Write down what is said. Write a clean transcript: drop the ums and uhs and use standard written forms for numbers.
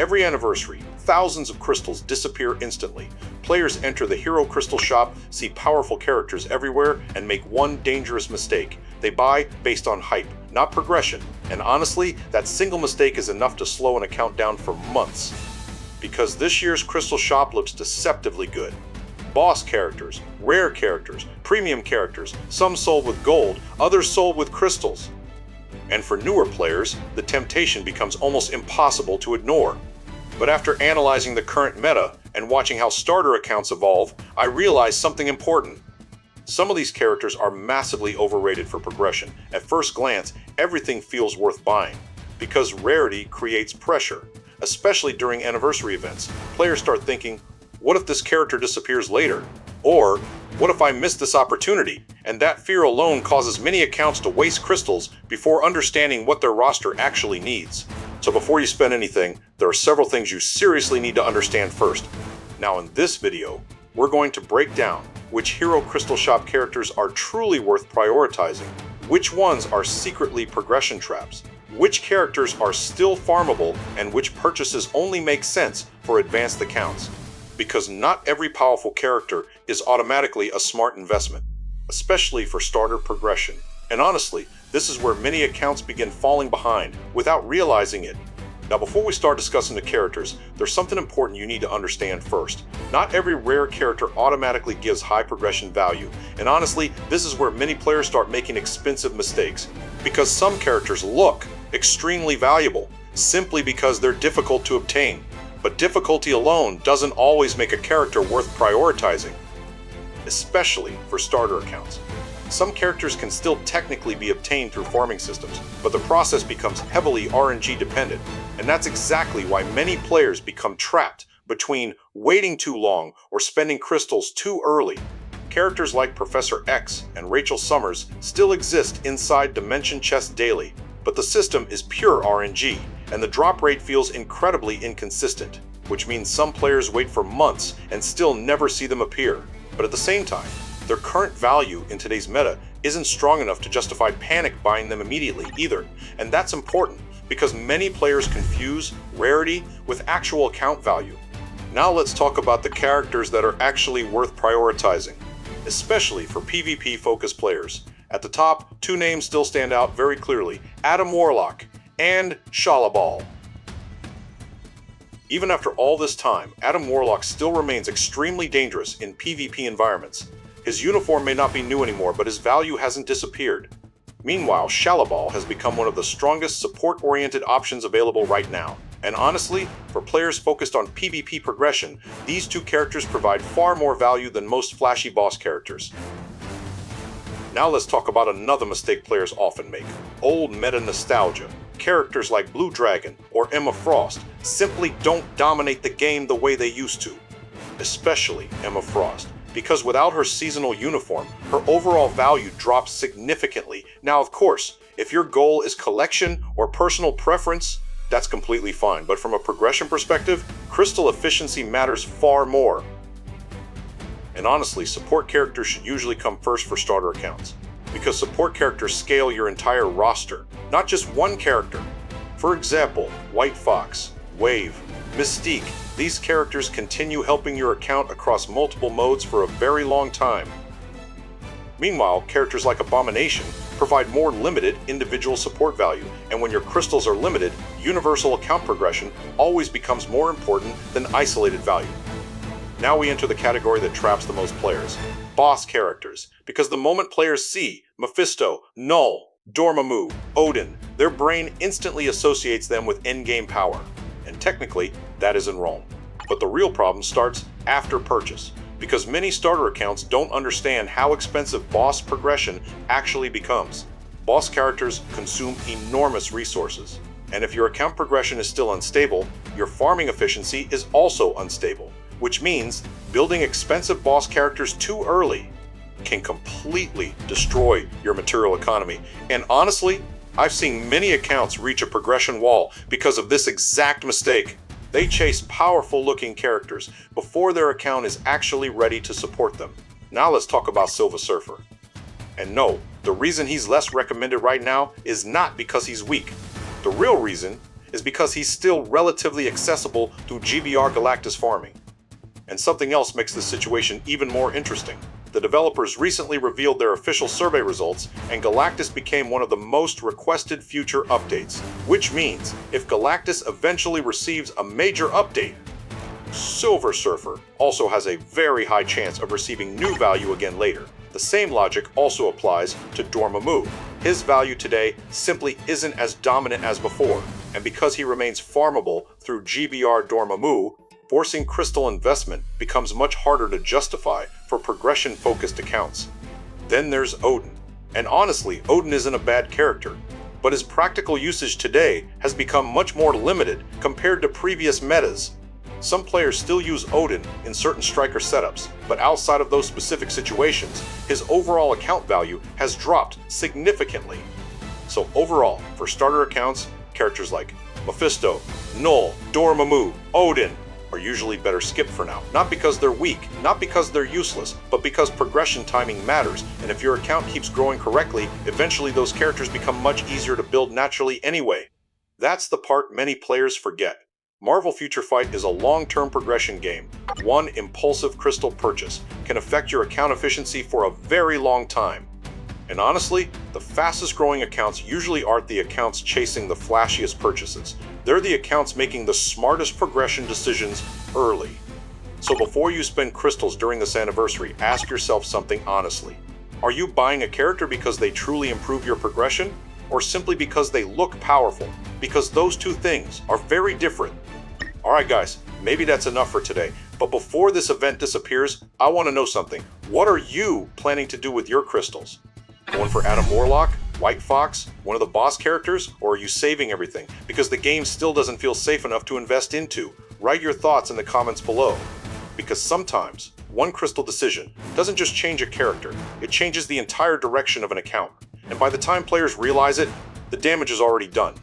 Every anniversary, thousands of crystals disappear instantly. Players enter the hero crystal shop, see powerful characters everywhere, and make one dangerous mistake. They buy based on hype, not progression. And honestly, that single mistake is enough to slow an account down for months. Because this year's crystal shop looks deceptively good. Boss characters, rare characters, premium characters, some sold with gold, others sold with crystals. And for newer players, the temptation becomes almost impossible to ignore. But after analyzing the current meta and watching how starter accounts evolve, I realized something important. Some of these characters are massively overrated for progression. At first glance, everything feels worth buying, because rarity creates pressure, especially during anniversary events. Players start thinking, what if this character disappears later? Or, what if I miss this opportunity? And that fear alone causes many accounts to waste crystals before understanding what their roster actually needs. So before you spend anything, there are several things you seriously need to understand first. Now in this video, we're going to break down which Hero Crystal Shop characters are truly worth prioritizing, which ones are secretly progression traps, which characters are still farmable, and which purchases only make sense for advanced accounts. Because not every powerful character is automatically a smart investment, especially for starter progression. And honestly, this is where many accounts begin falling behind without realizing it. Now before we start discussing the characters, there's something important you need to understand first. Not every rare character automatically gives high progression value, and honestly, this is where many players start making expensive mistakes. Because some characters look extremely valuable, simply because they're difficult to obtain. But difficulty alone doesn't always make a character worth prioritizing, especially for starter accounts. Some characters can still technically be obtained through farming systems, but the process becomes heavily RNG dependent, and that's exactly why many players become trapped between waiting too long or spending crystals too early. Characters like Professor X and Rachel Summers still exist inside Dimension Chest Daily, but the system is pure RNG, and the drop rate feels incredibly inconsistent, which means some players wait for months and still never see them appear. But at the same time, their current value in today's meta isn't strong enough to justify panic buying them immediately either, and that's important because many players confuse rarity with actual account value. Now let's talk about the characters that are actually worth prioritizing, especially for PvP-focused players. At the top, two names still stand out very clearly: Adam Warlock and Shalabal. Even after all this time, Adam Warlock still remains extremely dangerous in PvP environments. His uniform may not be new anymore, but his value hasn't disappeared. Meanwhile, Shalabal has become one of the strongest support-oriented options available right now. And honestly, for players focused on PvP progression, these two characters provide far more value than most flashy boss characters. Now let's talk about another mistake players often make: old meta nostalgia. Characters like Blue Dragon or Emma Frost simply don't dominate the game the way they used to. Especially Emma Frost, because without her seasonal uniform, her overall value drops significantly. Now of course, if your goal is collection or personal preference, that's completely fine, but from a progression perspective, crystal efficiency matters far more. And honestly, support characters should usually come first for starter accounts, because support characters scale your entire roster, not just one character. For example, White Fox, Wave, Mystique. These characters continue helping your account across multiple modes for a very long time. Meanwhile, characters like Abomination provide more limited individual support value, and when your crystals are limited, universal account progression always becomes more important than isolated value. Now we enter the category that traps the most players: boss characters. Because the moment players see Mephisto, Knull, Dormammu, Odin, their brain instantly associates them with endgame power. And technically, that isn't wrong. But the real problem starts after purchase, because many starter accounts don't understand how expensive boss progression actually becomes. Boss characters consume enormous resources, and if your account progression is still unstable, your farming efficiency is also unstable, which means building expensive boss characters too early can completely destroy your material economy. And honestly, I've seen many accounts reach a progression wall because of this exact mistake. They chase powerful looking characters before their account is actually ready to support them. Now let's talk about Silver Surfer. And no, the reason he's less recommended right now is not because he's weak. The real reason is because he's still relatively accessible through GBR Galactus farming. And something else makes this situation even more interesting. The developers recently revealed their official survey results, and Galactus became one of the most requested future updates. Which means, if Galactus eventually receives a major update, Silver Surfer also has a very high chance of receiving new value again later. The same logic also applies to Dormammu. His value today simply isn't as dominant as before, and because he remains farmable through GBR Dormammu, forcing crystal investment becomes much harder to justify for progression-focused accounts. Then there's Odin. And honestly, Odin isn't a bad character, but his practical usage today has become much more limited compared to previous metas. Some players still use Odin in certain striker setups, but outside of those specific situations, his overall account value has dropped significantly. So overall, for starter accounts, characters like Mephisto, Knull, Dormammu, Odin are usually better skipped for now. Not because they're weak, not because they're useless, but because progression timing matters, and if your account keeps growing correctly, eventually those characters become much easier to build naturally anyway. That's the part many players forget. Marvel Future Fight is a long-term progression game. One impulsive crystal purchase can affect your account efficiency for a very long time. And honestly, the fastest growing accounts usually aren't the accounts chasing the flashiest purchases. They're the accounts making the smartest progression decisions early. So before you spend crystals during this anniversary, ask yourself something honestly. Are you buying a character because they truly improve your progression, or simply because they look powerful? Because those two things are very different. Alright guys, maybe that's enough for today, but before this event disappears, I want to know something. What are you planning to do with your crystals? Going for Adam Warlock, White Fox, one of the boss characters, or are you saving everything because the game still doesn't feel safe enough to invest into? Write your thoughts in the comments below. Because sometimes, one crystal decision doesn't just change a character, it changes the entire direction of an account. And by the time players realize it, the damage is already done.